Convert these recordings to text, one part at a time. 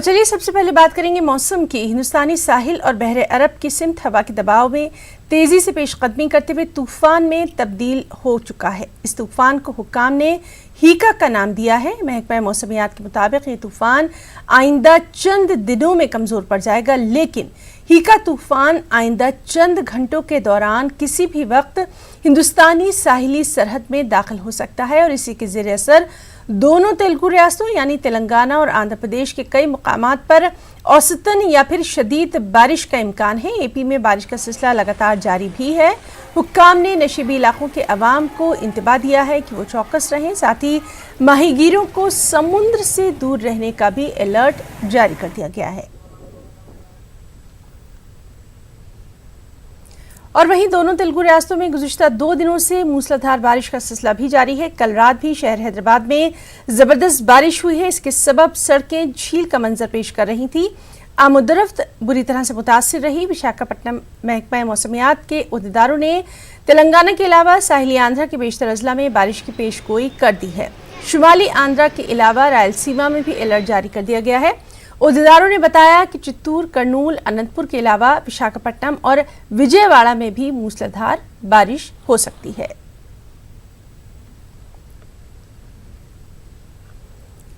चलिए सबसे पहले बात करेंगे मौसम की। हिंदुस्तानी साहिल और बहरे अरब की सिमत हवा के दबाव में तेजी से पेशकदमी करते हुए तूफान में तब्दील हो चुका है। इस तूफान को हुक्काम ने हीका का नाम दिया है। महकमा मौसमियात के मुताबिक ये तूफान आइंदा चंद दिनों में कमजोर पड़ जाएगा, लेकिन हीका तूफान आइंदा चंद घंटों के दौरान किसी भी वक्त हिंदुस्तानी साहिली सरहद में दाखिल हो सकता है और इसी के ज़ेरे असर दोनों तेलुगु रियासतों यानी तेलंगाना और आंध्र प्रदेश के कई मुकामात पर औसतन या फिर शदीद बारिश का इम्कान है। एपी में बारिश का सिलसिला लगातार जारी भी है। हुक्काम ने नशीबी इलाकों के अवाम को इंतबाह दिया है कि वो चौकस रहें, साथ ही माहीगीरों को समुद्र से दूर रहने का भी अलर्ट जारी कर दिया गया है। और वहीं दोनों तेलुगु रियासतों में गुज़िश्ता 2 दिनों से मूसलाधार बारिश का सिलसिला भी जारी है। कल रात भी शहर हैदराबाद में जबरदस्त बारिश हुई है। इसके सबब सड़कें झील का मंजर पेश कर रही थी। आमदोरफ्त बुरी तरह से मुतासिर रही। विशाखापट्टनम महकमा मौसमियात के उहदेदारों ने तेलंगाना के अलावा साहिली आंध्रा के बेशतर अजला में बारिश की पेशगोई कर दी है। शुमाली आंध्रा के अलावा रायलसीमा में भी अलर्ट जारी कर दिया गया है। उहदेदारों ने बताया कि चित्तूर, कर्नूल, अनंतपुर के अलावा विशाखापट्टनम और विजयवाड़ा में भी मूसलाधार बारिश हो सकती है।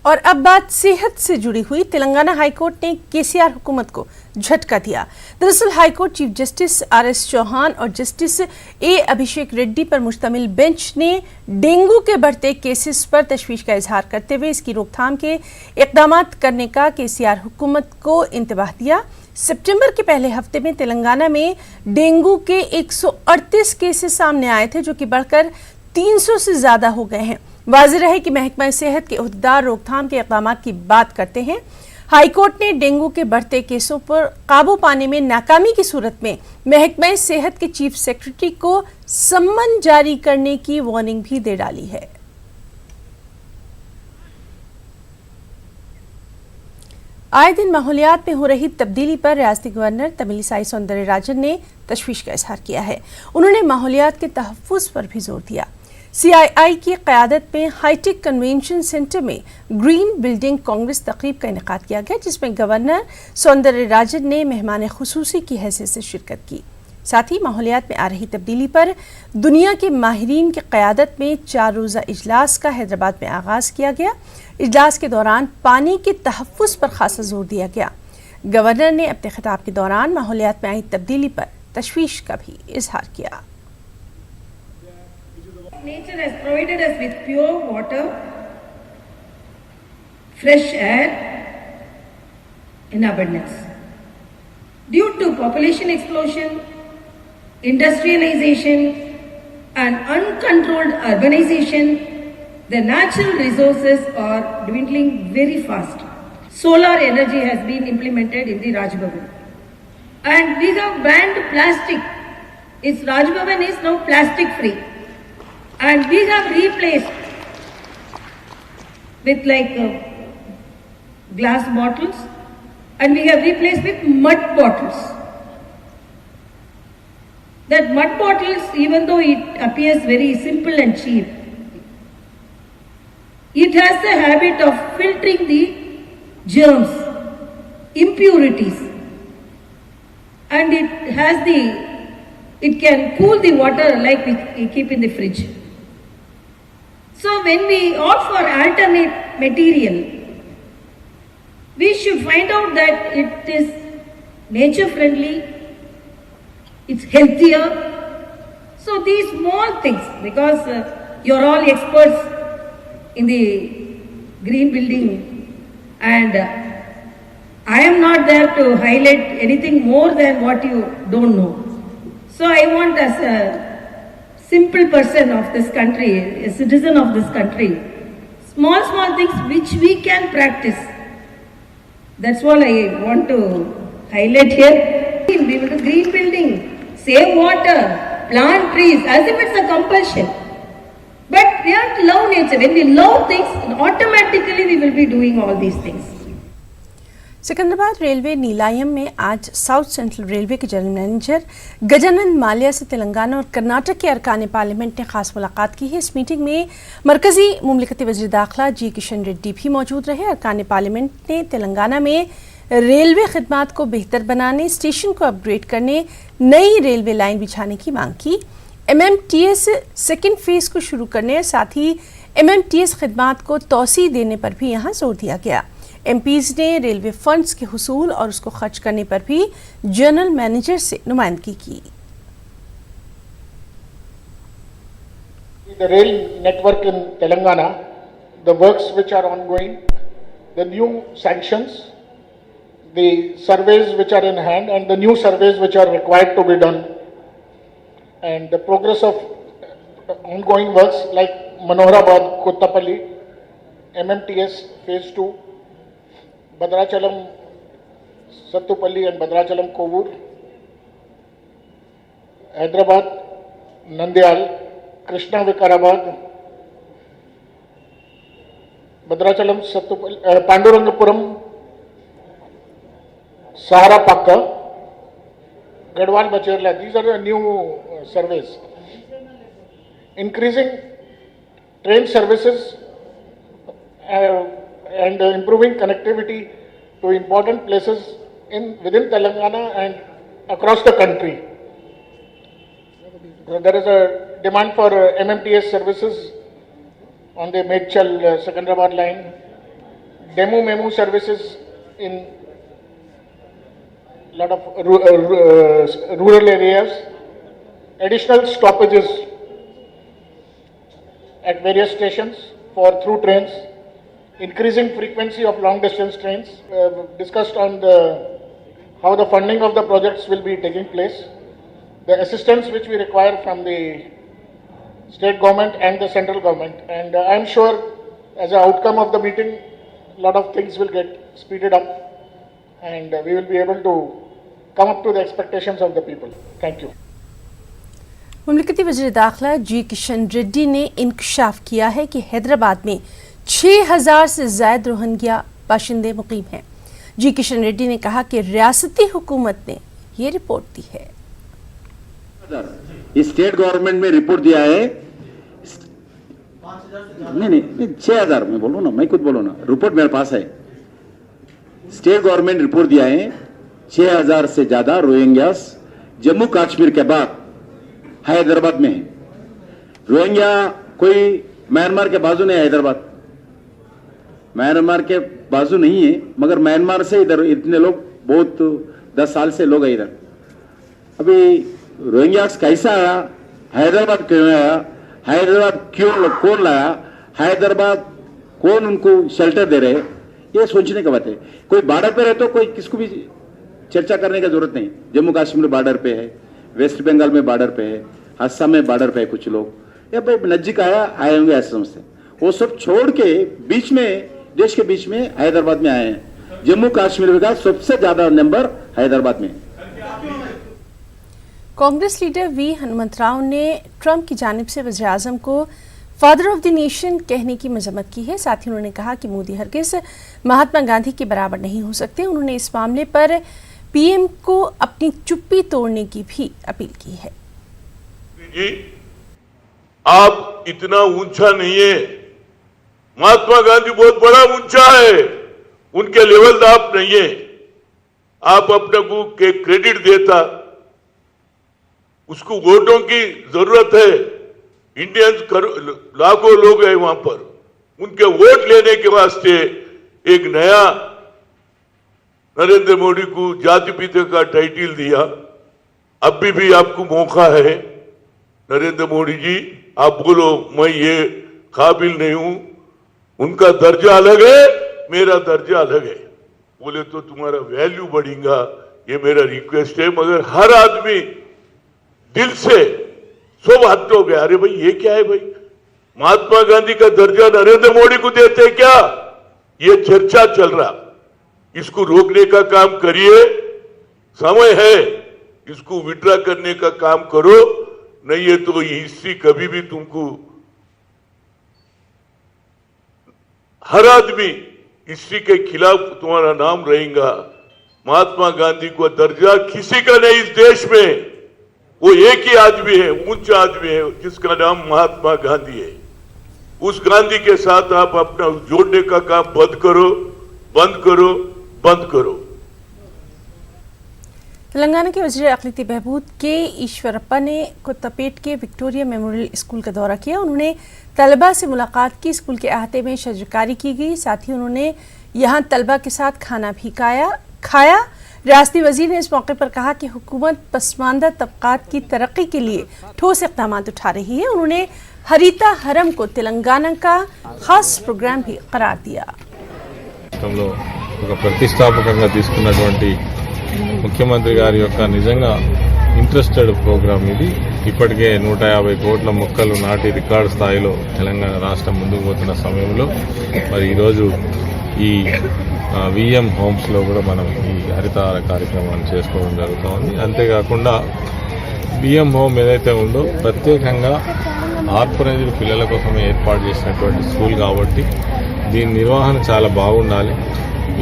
और अब बात सेहत से जुड़ी हुई। तेलंगाना हाईकोर्ट ने केसीआर हुकूमत को झटका दिया। दरअसल high court chief justice R S. Chauhan और जस्टिस ए. अभिषेक रेड्डी पर मुश्तमिल बेंच ने डेंगू के बढ़ते केसेस पर तशवीश का इजहार करते हुए इसकी रोकथाम के इकदाम करने का केसीआर हुकूमत को इंतबाह दिया। सितंबर के पहले हफ्ते में तेलंगाना में डेंगू के 138 केसेस सामने आए थे, जो कि बढ़कर 300 से ज्यादा हो गए हैं। वाज़ेह रहे कि महकमा सेहत के उहदेदार रोकथाम के इक़दाम की बात करते हैं। हाईकोर्ट ने डेंगू के बढ़ते केसों पर काबू पाने में नाकामी की सूरत में महकमा सेहत के चीफ सेक्रेटरी को सम्मन जारी करने की वार्निंग भी दे डाली है। आए दिन माहौलियात में हो रही तब्दीली पर रियासती गवर्नर तमिलिसाई सौंदरराजन ने तशवीश का इजहार किया है। उन्होंने माहौलियात के तहफ़्फ़ुज़ पर भी जोर दिया। CII की क़यादत में हाईटेक कन्वेंशन सेंटर में ग्रीन बिल्डिंग कांग्रेस तकरीब का इनेकाद किया गया, जिसमें गवर्नर सौंदरराजन ने मेहमान खुसूसी की हैसियत से शिरकत की। साथ ही माहौलियात में आ रही तब्दीली पर दुनिया के माहिरीन की क़यादत में 4 रोज़ा इजलास का हैदराबाद में आगाज़ किया गया। इजलास के दौरान पानी के तहफ़्फ़ुज़ पर खासा जोर दिया गया। गवर्नर ने अपने खिताब के दौरान माहौलियात में आई तब्दीली पर तशवीश का भी इजहार किया। Nature has provided us with pure water, fresh air in abundance. Due to population explosion, industrialization and uncontrolled urbanization, the natural resources are dwindling very fast. Solar energy has been implemented in the Raj Bhavan. And we have banned plastic. Its Raj Bhavan is now plastic free. And we have replaced with glass bottles, and we have replaced with mud bottles. That mud bottles, even though it appears very simple and cheap, it has the habit of filtering the germs, impurities, and it can cool the water like we keep in the fridge. So when we opt for alternate material, we should find out that it is nature friendly, it's healthier. So these small things, because you're all experts in the green building, and I am not there to highlight anything more than what you don't know. So I want, as a simple person of this country, a citizen of this country, small things which we can practice. That's all I want to highlight here. We will do green building, save water, plant trees, as if it's a compulsion. But we have to love nature. When we love things, automatically we will be doing all these things. Secunderabad railway Nilayam में आज south central railway के general manager Gajanan Mallya से तेलंगाना और कर्नाटक के अरकान parliament ने खास मुलाकात की है। इस मीटिंग में मरकजी मुमलिकती वज़ीर दाखिला जी किशन रेड्डी भी मौजूद रहे। अरकान पार्लियामेंट ने तेलंगाना में रेलवे खिदमात को बेहतर बनाने, स्टेशन को अपग्रेड करने, नई रेलवे लाइन बिछाने की मांग की। MMTS सेकेंड फेज को शुरू करने, साथ ही MMTS खिदमात को तोसी देने पर भी यहाँ जोर दिया गया। MPs ने रेलवे फंड्स के हुसूल और उसको खर्च करने पर भी जनरल मैनेजर से नुमाइंदगी की। The rail network in Telangana, the works which are ongoing, the new sanctions, the surveys which are in hand and the new surveys which are required to be done, and the progress of ongoing works like Manoharabad, Kottapalli, MMTS phase 2, Bhadrachalam, Sattupalli and Bhadrachalam Kovur, Hyderabad, Nandyal, Krishna Vikarabad, Bhadrachalam, Sattupalli, Pandurangapuram, Sahara Pakka, Gadwal Bacherla. These are the new surveys. Increasing train services and improving connectivity to important places within Telangana and across the country. There is a demand for MMTS services on the Medchal Secunderabad line, Demo Memo services in lot of rural areas, additional stoppages at various stations for through trains, increasing frequency of long distance trains, discussed on how the funding of the projects will be taking place, the assistance which we require from the state government and the central government, and I am sure as an outcome of the meeting, a lot of things will get speeded up and we will be able to come up to the expectations of the people. Thank you. मुमलिकती वज़ीर दाखिला जी किशन रेड्डी ने इंकशाफ किया है कि हैदराबाद में 6000 से ज़ायद Rohingya बाशिंदे मुकीम हैं। जी किशन रेड्डी ने कहा कि रियासती हुकूमत ने ये रिपोर्ट दी है। स्टेट गवर्नमेंट में रिपोर्ट दिया है, नहीं 6000 में बोलो ना, मैं खुद बोलो ना, रिपोर्ट मेरे पास है। स्टेट गवर्नमेंट रिपोर्ट दिया है 6000 से ज्यादा रोहिंग्यास जम्मू कश्मीर के बाद हैदराबाद में है। रोहिंग्या कोई म्यांमार के बाजू नहीं है, हैदराबाद म्यांमार के बाजू नहीं है, मगर म्यांमार से इधर इतने लोग बहुत 10 साल से लोग है इधर। अभी रोहिंग्या कैसा आया, हैदराबाद क्यों आया, हैदराबाद क्यों कौन लाया, हैदराबाद कौन उनको शेल्टर दे रहे, ये सोचने का बात है। कोई बॉर्डर पे रहे तो कोई किसको भी चर्चा करने की जरूरत नहीं। जम्मू कश्मीर बॉर्डर पे है, वेस्ट बंगाल में बॉर्डर पे है, असम में बॉर्डर पे है, कुछ लोग या भाई नजदीक आए होंगे ऐसे समझते। वो सब छोड़ के बीच में, देश के बीच में हैदराबाद में आए हैं। जम्मू कश्मीर का सबसे ज्यादा नंबर हैदराबाद में। कांग्रेस लीडर वी हनुमंतराव ने ट्रंप की जानिब से वज़ीर आज़म को फादर ऑफ द नेशन कहने की मजम्मत की है। साथ ही उन्होंने कहा कि मोदी हरगिज़ महात्मा गांधी के बराबर नहीं हो सकते। उन्होंने इस मामले पर पीएम को अपनी चुप्पी तोड़ने की भी अपील की है। जी, आप इतना ऊंचा नहीं है, महात्मा गांधी बहुत बड़ा ऊंचा है, उनके लेवल आप नहीं है। आप अपने को के क्रेडिट देता, उसको वोटों की जरूरत है। इंडियंस लाखों लोग हैं वहां पर, उनके वोट लेने के वास्ते एक नया नरेंद्र मोदी को जाति पिता का टाइटल दिया। अभी भी आपको मौका है, नरेंद्र मोदी जी, आप बोलो मैं ये काबिल नहीं हूं, उनका दर्जा अलग है, मेरा दर्जा अलग है, बोले तो तुम्हारा वैल्यू बढ़ेगा। ये मेरा रिक्वेस्ट है। मगर हर आदमी दिल से सब हद हो गया, अरे भाई ये क्या है भाई, महात्मा गांधी का दर्जा नरेंद्र मोदी को देते क्या? ये चर्चा चल रहा, इसको रोकने का काम करिए, समय है, इसको विड्रा करने का काम करो, नहीं है तो ये हिस्ट्री कभी भी तुमको, हर आदमी हिस्ट्री के खिलाफ तुम्हारा नाम रहेगा। महात्मा गांधी को दर्जा किसी का नहीं इस देश में, वो एक ही आदमी है, ऊंचा आदमी है, जिसका नाम महात्मा गांधी है। उस गांधी के साथ आप अपना जोड़ने का काम बंद करो, बंद करो, बंद करो। तेलंगाना के वज़ीर अक़लियती बहबूद के ईश्वरप्पा ने कोत्तापेट के विक्टोरिया मेमोरियल स्कूल का दौरा किया। उन्होंने तलबा से मुलाकात की। स्कूल के अहाते में शजरकारी की गई। साथ ही उन्होंने यहाँ तलबा के साथ खाना भी खाया। रियासती वज़ीर ने इस मौके पर कहा कि हुकूमत पसमानदा तबकात की तरक्की के लिए ठोस इक़दाम उठा रही है। उन्होंने हरिता हरम को तेलंगाना का खास प्रोग्राम भी करार दिया। ప్రతిష్టాత్మకంగా తీసుకున్నటువంటి ముఖ్యమంత్రి గారి యొక్క నిజంగా ఇంట్రెస్టెడ్ ప్రోగ్రామ్ ఇది. ఇప్పటికే 150 కోట్ల మొక్కలు నాటి రికార్డు స్థాయిలో తెలంగాణ రాష్ట్రం ముందుకు పోతున్న సమయంలో మరి ఈరోజు ఈ విఎం హోమ్స్ లో కూడా మనం ఈ హరితహార కార్యక్రమాన్ని చేసుకోవడం జరుగుతోంది. అంతేకాకుండా విఎం హోమ్ ఏదైతే ఉందో ప్రత్యేకంగా ఆర్ఫనైజ్డ్ పిల్లల కోసమే ఏర్పాటు చేసినటువంటి స్కూల్ కాబట్టి దీని నిర్వహణ చాలా బాగుండాలి.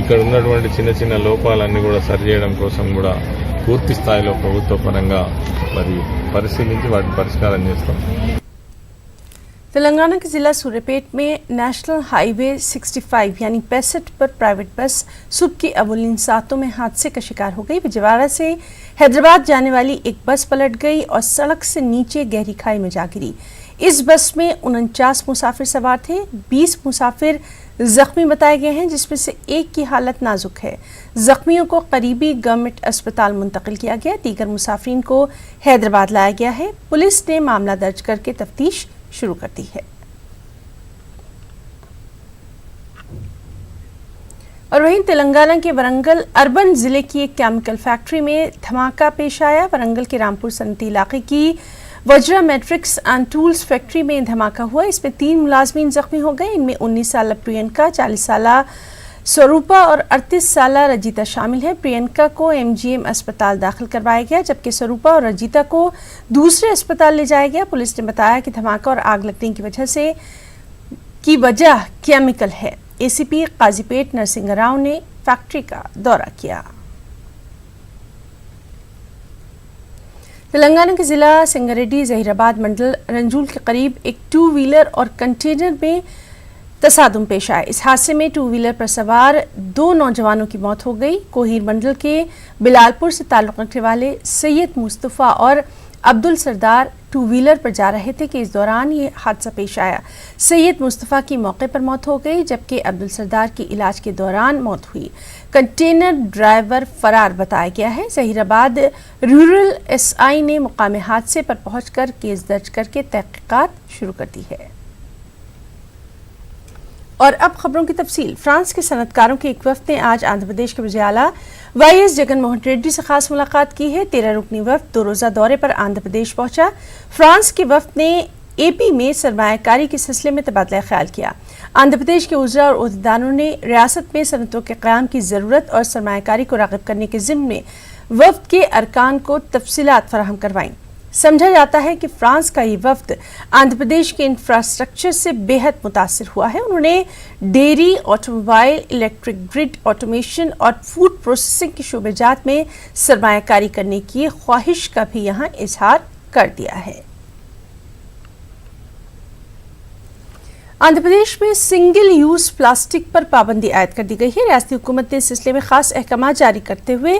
ఇక్కడ ఉన్నటువంటి చిన్న చిన్న లోపాలన్నీ కూడా సరిచేయడం కోసం కూడా పూర్తి స్థాయిలో ప్రభుత్వ పరంగా మరి పరిశీలించి వాటిని పరిష్కారం చేస్తాం. तेलंगाना के जिला सूर्यापेट में नेशनल हाईवे 65 यानी 65 पर प्राइवेट बस सुबह की अवलिन सातों में हादसे का शिकार हो गई। विजयवाड़ा से हैदराबाद जाने वाली एक बस पलट गई और सड़क से नीचे गहरी खाई में जा गिरी। इस बस में 49 मुसाफिर सवार थे। 20 मुसाफिर जख्मी बताए गए हैं, जिसमें से एक की हालत नाजुक है। जख्मियों को करीबी गवर्नमेंट अस्पताल मुंतकिल किया गया। दीगर मुसाफिरीन को हैदराबाद लाया गया है। पुलिस ने मामला दर्ज करके तफ्तीश शुरू कर दी है। और वहीं तेलंगाना के वरंगल अर्बन जिले की एक केमिकल फैक्ट्री में धमाका पेश आया। वरंगल के रामपुर सनती इलाके की Vajra matrix and tools factory में धमाका हुआ। इसमें 3 मुलाजमीन जख्मी हो गए। इनमें 19 साल प्रियंका, 40 साल स्वरूपा और 38 साल रजीता शामिल है। प्रियंका को MGM अस्पताल दाखिल करवाया गया, जबकि स्वरूपा और रजीता को दूसरे अस्पताल ले जाया गया। पुलिस ने बताया कि धमाका और आग लगने की वजह केमिकल है। ACP काजीपेट नरसिंह राव ने फैक्ट्री का दौरा किया। तेलंगाना के जिला संगारेड्डी जहीराबाद मंडल रंजूल के करीब एक 2 व्हीलर और कंटेनर में तसादुम पेश आया। इस हादसे में 2 व्हीलर पर सवार 2 नौजवानों की मौत हो गई। कोहीर मंडल के बिलालपुर से ताल्लुक रखने वाले सैयद मुस्तफ़ा और अब्दुल सरदार 2 व्हीलर पर जा रहे थे कि इस दौरान ये हादसा पेश आया। सैयद मुस्तफ़ा की मौके पर मौत हो गई, जबकि अब्दुल सरदार की इलाज के दौरान मौत हुई। कंटेनर ड्राइवर फरार बताया गया है। जहीराबाद रूरल SI ने मुकाम हादसे पर पहुंचकर केस दर्ज करके तहकीकात शुरू कर दी है। और अब खबरों की तफसील। फ्रांस के सनतकारों के एक वफ्द ने आज आंध्र प्रदेश के वज़ीर-ए-आला YS जगनमोहन रेड्डी से खास मुलाकात की है। 13 रुकनी वफ्द 2 रोज़ा दौरे पर आंध्र प्रदेश पहुंचा। फ्रांस के वफ्द ने AP में सरमायाकारी के सिलसिले में तबादला ख्याल किया। आंध्र प्रदेश के वज़ीर और ओहदेदारों ने रियासत में सनतों के क़याम की ज़रूरत और सरमायाकारी को राग़िब करने के ज़िम्न में वफ्द के अरकान को तफसीलात फराहम करवाईं। समझा जाता है कि फ्रांस का ये वफ्द आंध्र प्रदेश के इंफ्रास्ट्रक्चर से बेहद मुतासिर हुआ है। उन्होंने dairy, automobile, electric grid, automation और फूड प्रोसेसिंग के शोबेजात में सरमायाकारी करने की ख्वाहिश का भी यहाँ इजहार कर दिया है। आंध्र प्रदेश में सिंगल यूज प्लास्टिक पर पाबंदी आयद कर दी गई है। रियासती हुकूमत ने इस सिलसिले में खास अहकाम जारी करते हुए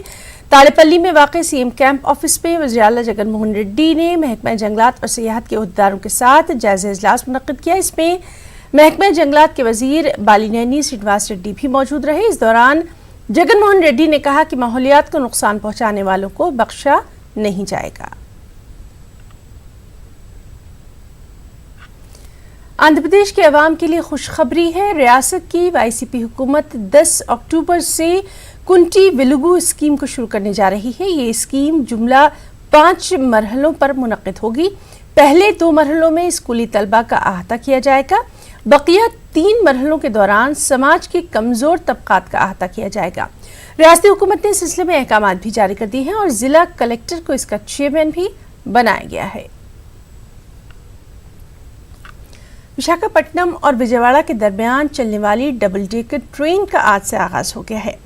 ताड़ेपल्ली में वाक़ CM कैंप ऑफिस में वज़ीर-ए-आला जगनमोहन रेड्डी ने महकमा जंगलात और सियाहत के अहदेदारों के साथ जायजा इजलास मुनक्किद किया। इसमें महकमा जंगलात के वज़ीर बालिनेनी श्रीनिवास रेड्डी भी मौजूद रहे। इस दौरान जगनमोहन रेड्डी ने कहा कि माहौलियात को नुकसान पहुँचाने वालों को बख्शा नहीं जाएगा। आंध्र प्रदेश के अवाम के लिए खुशखबरी है। रियासत की YCP हुकूमत 10 अक्टूबर से कुंटी वेलुगु स्कीम को शुरू करने जा रही है। ये स्कीम जुमला 5 मरहलों पर मुनक्किद होगी। पहले 2 मरहलों में स्कूली तलबा का अहाता किया जाएगा। बकिया 3 मरहलों के दौरान समाज के कमजोर तबकात का अहाता किया जाएगा। रियासती हुकूमत ने इस सिलसिले में अहकाम भी जारी कर दिए हैं और जिला कलेक्टर को इसका चेयरमैन भी बनाया गया है। विशाखापट्टनम और विजयवाड़ा के दरमियान चलने वाली डबल डेकर ट्रेन का आज से आगाज हो गया है।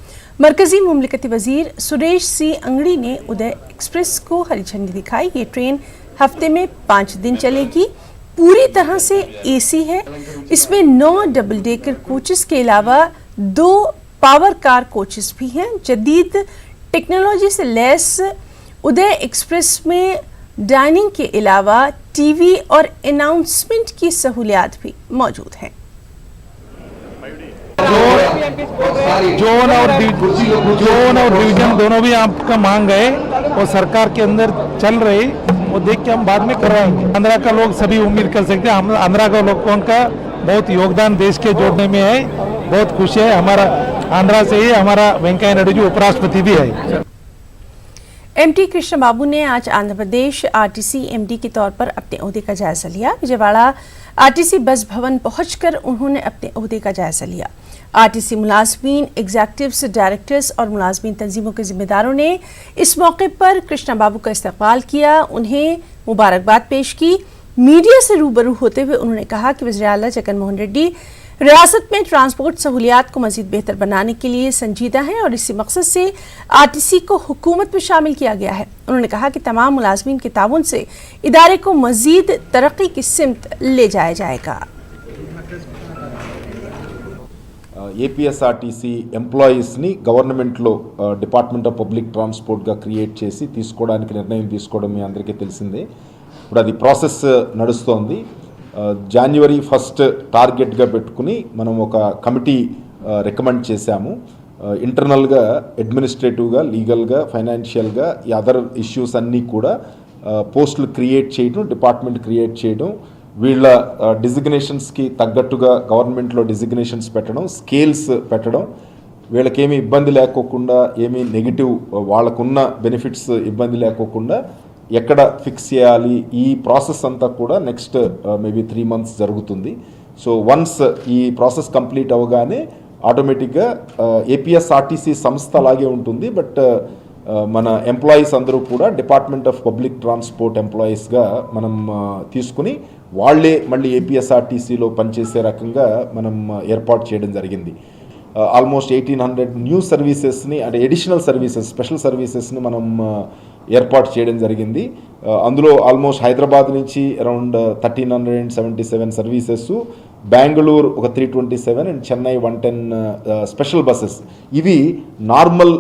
मरकजी मुमलिकती वजीर सुरेश सी अंगड़ी ने उदय एक्सप्रेस को हरी झंडी दिखाई। ये ट्रेन हफ्ते में 5 दिन चलेगी। पूरी तरह से एसी है। इसमें 9 डबल डेकर कोचेस के अलावा 2 पावर कार कोचेस भी हैं। जदीद टेक्नोलॉजी से लैस उदय एक्सप्रेस में डाइनिंग के अलावा टीवी और अनाउंसमेंट की सहूलियात भी मौजूद हैं। जोन और डिवीजन दोनों भी आपका मांग है और सरकार के अंदर चल रही, वो देख के हम बाद में करवाएंगे। आंध्रा का लोग सभी उम्मीद कर सकते हैं। हम आंध्रा का लोगों का बहुत योगदान देश के जोड़ने में है। बहुत खुशी है। हमारा आंध्रा से ही हमारा वेंकैया नायडू जी उपराष्ट्रपति भी है। एमटी कृष्ण बाबू ने आज आंध्र प्रदेश आरटीसी एमडी के तौर पर अपने ओहदे का जायजा लिया। विजयवाड़ा आरटीसी बस भवन पहुंचकर उन्होंने अपने ओहदे का जायजा लिया। आरटीसी मुलाजमीन, एग्जीक्यूटिव्स, डायरेक्टर्स और मुलाजमीन तंजीमों के जिम्मेदारों ने इस मौके पर कृष्णा बाबू का इस्तकबाल किया, उन्हें मुबारकबाद पेश की। मीडिया से रूबरू होते हुए उन्होंने कहा कि वज़ीर आला जगन मोहन रेड्डी रियासत में ट्रांसपोर्ट सहूलियात को मजीद बेहतर बनाने के लिए संजीदा है और इसी मकसद से आरटीसी को हुकूमत में शामिल किया गया है। उन्होंने कहा कि तमाम मुलाजमीन के ताउन से इदारे को मजीद तरक्की की सिमत ले जाया जाएगा। ఏపీఎస్ఆర్టీసీ ఎంప్లాయీస్ని గవర్నమెంట్లో డిపార్ట్మెంట్ ఆఫ్ పబ్లిక్ ట్రాన్స్పోర్ట్గా క్రియేట్ చేసి తీసుకోవడానికి నిర్ణయం తీసుకోవడం మీ అందరికీ తెలిసిందే. ఇప్పుడు అది ప్రాసెస్ నడుస్తోంది. జనవరి 1 టార్గెట్గా పెట్టుకుని మనం ఒక కమిటీ రికమెండ్ చేశాము. ఇంటర్నల్గా, అడ్మినిస్ట్రేటివ్గా, లీగల్గా, ఫైనాన్షియల్గా ఈ అదర్ ఇష్యూస్ అన్నీ కూడా పోస్టులు క్రియేట్ చేయడం, డిపార్ట్మెంట్ క్రియేట్ చేయడం, వీళ్ళ డిజిగ్నేషన్స్కి తగ్గట్టుగా గవర్నమెంట్లో డిజిగ్నేషన్స్ పెట్టడం, స్కేల్స్ పెట్టడం, వీళ్ళకేమీ ఇబ్బంది లేకోకుండా, ఏమీ నెగిటివ్ వాళ్ళకున్న బెనిఫిట్స్ ఇబ్బంది లేకోకుండా ఎక్కడ ఫిక్స్ చేయాలి, ఈ ప్రాసెస్ అంతా కూడా నెక్స్ట్ మేబీ 3 months జరుగుతుంది. సో వన్స్ ఈ ప్రాసెస్ కంప్లీట్ అవగానే ఆటోమేటిక్గా ఏపీఎస్ఆర్టీసీ సంస్థ అలాగే ఉంటుంది. బట్ మన ఎంప్లాయీస్ అందరూ కూడా డిపార్ట్మెంట్ ఆఫ్ పబ్లిక్ ట్రాన్స్పోర్ట్ ఎంప్లాయీస్గా మనం తీసుకుని వాళ్ళే మళ్ళీ ఏపీఎస్ఆర్టీసీలో పనిచేసే రకంగా మనం ఏర్పాటు చేయడం జరిగింది. ఆల్మోస్ట్ 1800 న్యూ సర్వీసెస్ని, అంటే ఎడిషనల్ సర్వీసెస్, స్పెషల్ సర్వీసెస్ని మనం ఏర్పాటు చేయడం జరిగింది. అందులో ఆల్మోస్ట్ హైదరాబాద్ నుంచి అరౌండ్ 1377 సర్వీసెస్, బెంగళూరు ఒక 327 అండ్ చెన్నై 110 స్పెషల్ బస్సెస్. ఇవి నార్మల్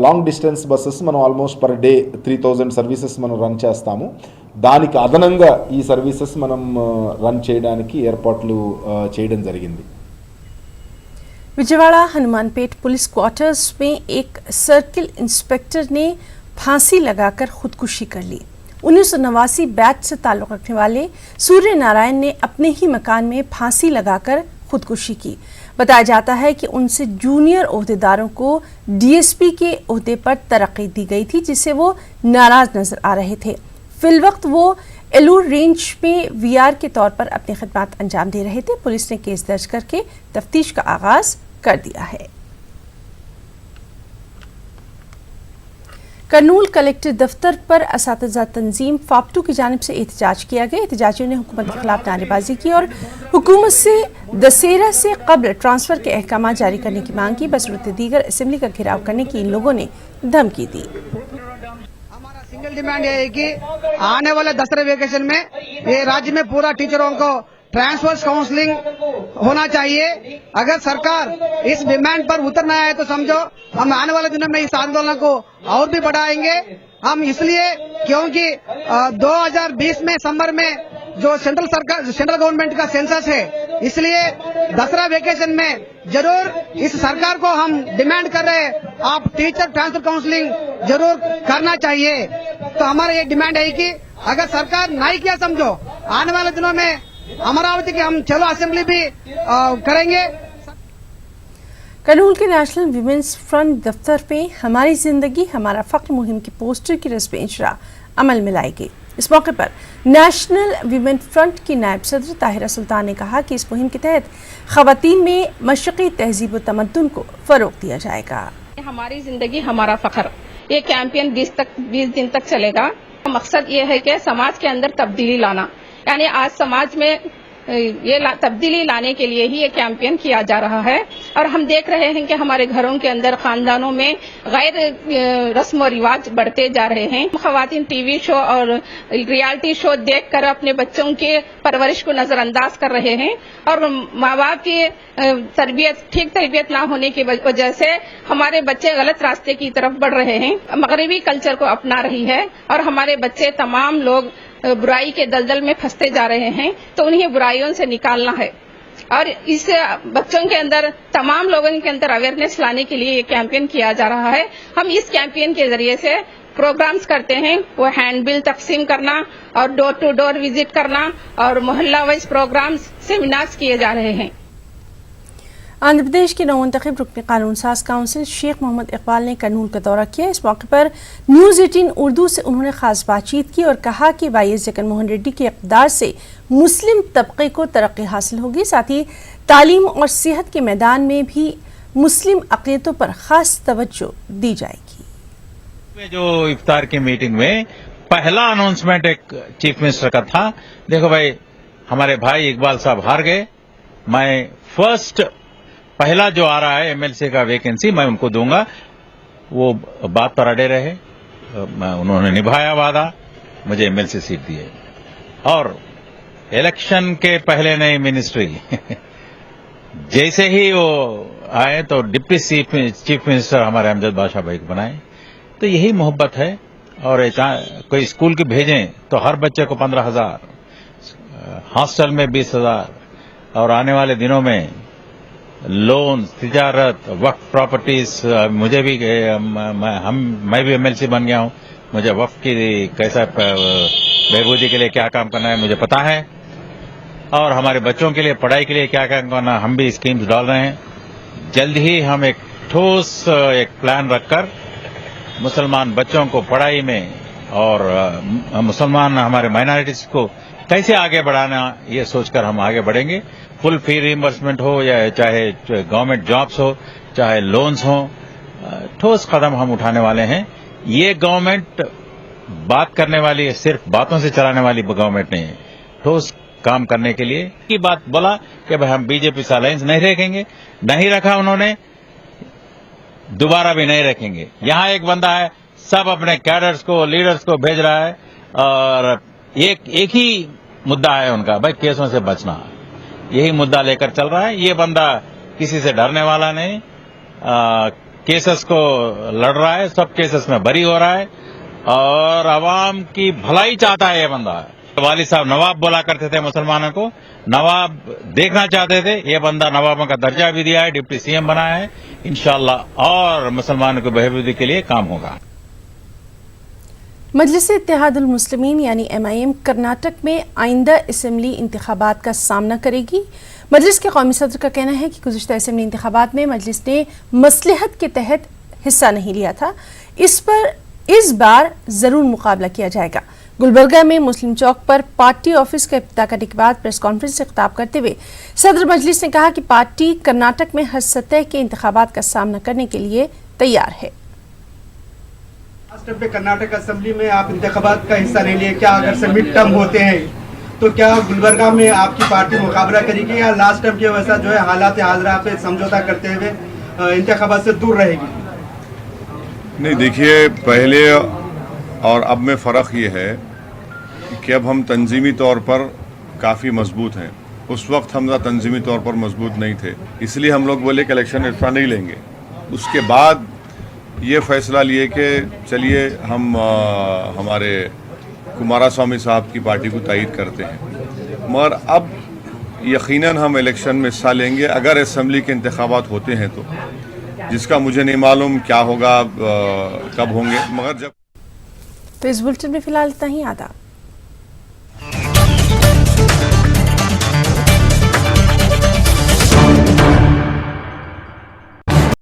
లాంగ్ డిస్టెన్స్ బస్సెస్ మనం ఆల్మోస్ట్ పర్ డే 3000 సర్వీసెస్ మనం రన్ చేస్తాము. దానికి అదనంగా ఈ సర్వీసెస్ మనం రన్ చేయడానికి ఏర్పాట్లు చేయడం జరిగింది. विजयवाड़ा हनुमानपेट पुलिस क्वार्टर्स में एक सर्किल इंस्पेक्टर ने फांसी लगाकर खुदकुशी कर ली। 1989 बैच से ताल्लुक़ रखने वाले सूर्य नारायण ने अपने ही मकान में फांसी लगाकर खुदकुशी की। बताया जाता है कि उनसे जूनियर ओहदेदारों को डीएसपी के ओहदे पर तरक्की दी गई थी, जिससे वो नाराज नजर आ रहे थे। फिलवक्त वो एलूर रेंज में वीआर के तौर पर अपनी खिदमत अंजाम दे रहे थे। पुलिस ने केस दर्ज करके तफ्तीश का आगाज कर दिया है। करनूल कलेक्टर दफ्तर पर असातिज़ा तंजीम फाप्टू की जानिब से एहतजाज किया गया। एहतजाजियों ने हुकूमत के खिलाफ नारेबाजी की और हुकूमत से दशहरा से कब्ल ट्रांसफर के अहकाम जारी करने की मांग की। बसूरत दीगर असेंबली का घेराव करने की इन लोगों ने धमकी दी। हमारा सिंगल डिमांड ये है कि आने वाले दसरा वेकेशन में ये राज्य में पूरा टीचरों को ट्रांसफर काउंसलिंग होना चाहिए। अगर सरकार इस डिमांड पर उतरना है तो समझो हम आने वाले दिनों में इस आंदोलन को और भी बढ़ाएंगे। हम इसलिए क्योंकि 2020 में समर में जो सेंट्रल गवर्नमेंट का सेंसस है, इसलिए दसरा वेकेशन में जरूर इस सरकार को हम डिमांड कर रहे हैं, आप टीचर ट्रांसफर काउंसलिंग जरूर करना चाहिए। तो हमारा ये डिमांड है कि अगर सरकार नहीं किया समझो आने वाले दिनों में अमरावती की हम चलो असेंबली भी करेंगे। करनूल के नेशनल वीमेंस फ्रंट दफ्तर पे हमारी जिंदगी हमारा फख्र मुहिम की पोस्टर की रस्म इजरा अमल में लाई गई। इस मौके पर नेशनल वीमेन फ्रंट की नायब सदर ताहिरा सुल्तान ने कहा कि इस मुहिम के तहत खवातीन में मशक़ी तहजीब व तमद्दुन को फरोग दिया जाएगा। हमारी जिंदगी हमारा फख्र, ये कैंपेन 20 दिन तक चलेगा। मकसद ये है कि समाज के अंदर तब्दीली लाना, यानी आज समाज में तब्दीली लाने के लिए ही ये कैंपेन किया जा रहा है। और हम देख रहे हैं कि हमारे घरों के अंदर, खानदानों में गैर रस्म और रिवाज बढ़ते जा रहे हैं। खवातीन टीवी शो और रियलिटी शो देखकर अपने बच्चों के परवरिश को नजरअंदाज कर रहे हैं और माँ बाप की ठीक तरबियत ना होने की वजह से हमारे बच्चे गलत रास्ते की तरफ बढ़ रहे हैं। मगरबी कल्चर को अपना रही है और हमारे बच्चे तमाम लोग बुराई के दलदल में फंसते जा रहे हैं। तो उन्हें बुराइयों से निकालना है और इस बच्चों के अंदर, तमाम लोगों के अंदर अवेयरनेस लाने के लिए ये कैंपेन किया जा रहा है। हम इस कैंपेन के जरिए से प्रोग्राम्स करते हैं, वो हैंडबिल तकसीम करना और डोर टू डोर विजिट करना और मोहल्ला वाइज प्रोग्राम्स, सेमिनार्स किए जा रहे हैं। आंध्र प्रदेश के नवमुंतखब रुकन कानून साज काउंसिल शेख मोहम्मद इकबाल ने करनूल का दौरा किया। इस मौके पर न्यूज़ 18 उर्दू से उन्होंने खास बातचीत की और कहा कि वाईएस जगनमोहन रेड्डी के इक़्तिदार से मुस्लिम तबके को तरक्की हासिल होगी। साथ ही तालीम और सेहत के मैदान में भी मुस्लिम अक़लियतों पर खास तवज्जो दी जाएगी। जो इफ्तार की मीटिंग में पहला अनाउंसमेंट एक चीफ मिनिस्टर का था, देखो भाई हमारे भाई इकबाल साहब हार गए, मैं पहला जो आ रहा है एमएलसी का वैकेंसी मैं उनको दूंगा। वो बात पर अड़े रहे, उन्होंने निभाया वादा, मुझे एमएलसी सीट दी है। और इलेक्शन के पहले नई मिनिस्ट्री जैसे ही वो आए तो डिप्टी चीफ मिनिस्टर हमारे अमजद बादशाह भाई को बनाए। तो यही मोहब्बत है। और कोई स्कूल की भेजें तो हर बच्चे को 15,000, हॉस्टल में 20,000 और आने वाले दिनों में लोन, तिजारत, वक्फ प्रॉपर्टीज। मुझे भी मैं भी एमएलसी बन गया हूं, मुझे वक्फ की कैसा बहबूदी के लिए क्या काम करना है मुझे पता है और हमारे बच्चों के लिए पढ़ाई के लिए क्या काम करना, हम भी स्कीम्स डाल रहे हैं। जल्द ही हम एक ठोस प्लान रखकर मुसलमान बच्चों को पढ़ाई में और मुसलमान हमारे माइनॉरिटीज को कैसे आगे बढ़ाना, ये सोचकर हम आगे बढ़ेंगे। फुल फी रिइंबर्समेंट हो या चाहे गवर्नमेंट जॉब्स हो, चाहे लोन्स हो, ठोस कदम हम उठाने वाले हैं। ये गवर्नमेंट बात करने वाली है, सिर्फ बातों से चलाने वाली गवर्नमेंट नहीं है। ठोस काम करने के लिए की बात बोला कि भाई हम बीजेपी से अलायंस नहीं रखेंगे, नहीं रखा उन्होंने, दोबारा भी नहीं रखेंगे। यहां एक बंदा है, सब अपने कैडर्स को, लीडर्स को भेज रहा है और एक ही मुद्दा है उनका, भाई केसों से बचना। यही मुद्दा लेकर चल रहा है। ये बंदा किसी से डरने वाला नहीं, केसेस को लड़ रहा है, सब केसेस में बरी हो रहा है और आवाम की भलाई चाहता है ये बंदा। वाली साहब नवाब बोला करते थे मुसलमानों को, नवाब देखना चाहते थे, ये बंदा नवाबों का दर्जा भी दिया है, डिप्टी सीएम बनाया है। इंशाअल्लाह और मुसलमानों की बहबूदी के लिए काम होगा। मजलिस इत्तेहादुल मुस्लिमीन यानी MIM कर्नाटक में आइंदा असेंबली इंतखाबात का सामना करेगी। मजलिस के कौमी सदर का कहना है कि गुज़िश्ता असेंबली इंतखाबात में मजलिस ने मसलहत के तहत हिस्सा नहीं लिया था, इस बार जरूर मुकाबला किया जाएगा। गुलबर्गा में मुस्लिम चौक पर पार्टी ऑफिस का इफ्तिताह करने के बाद प्रेस कॉन्फ्रेंस से खिताब करते हुए सदर मजलिस ने कहा कि पार्टी कर्नाटक में हर सतह के इंतखाबात का सामना करने के लिए तैयार है। लास्ट पे कर्नाटक असेंबली में आप इंतखाबात का हिस्सा नहीं लिए, क्या अगर से मिड टर्म होते हैं तो क्या गुलबर्गा में आपकी पार्टी मुकाबला करेगी या लास्ट टर्म के वैसा जो है हालात हाजरा पे समझौता करते हुए इंतखाबात से दूर रहेगी? नहीं, देखिए पहले और अब में फ़र्क ये है कि अब हम तंजीमी तौर पर काफ़ी मजबूत हैं। उस वक्त हम तंजीमी तौर पर मजबूत नहीं थे, इसलिए हम लोग बोले कि इलेक्शन इस बार नहीं लेंगे। उसके बाद ये फैसला लिए कि चलिए हम हमारे कुमारास्वामी साहब की पार्टी को तायद करते हैं, मगर अब यकीनन हम इलेक्शन में हिस्सा लेंगे अगर असेंबली के इंतखाबात होते हैं तो, जिसका मुझे नहीं मालूम क्या होगा, कब होंगे, मगर जब। तो इस बुलेटिन में फिलहाल इतना ही। आदाब।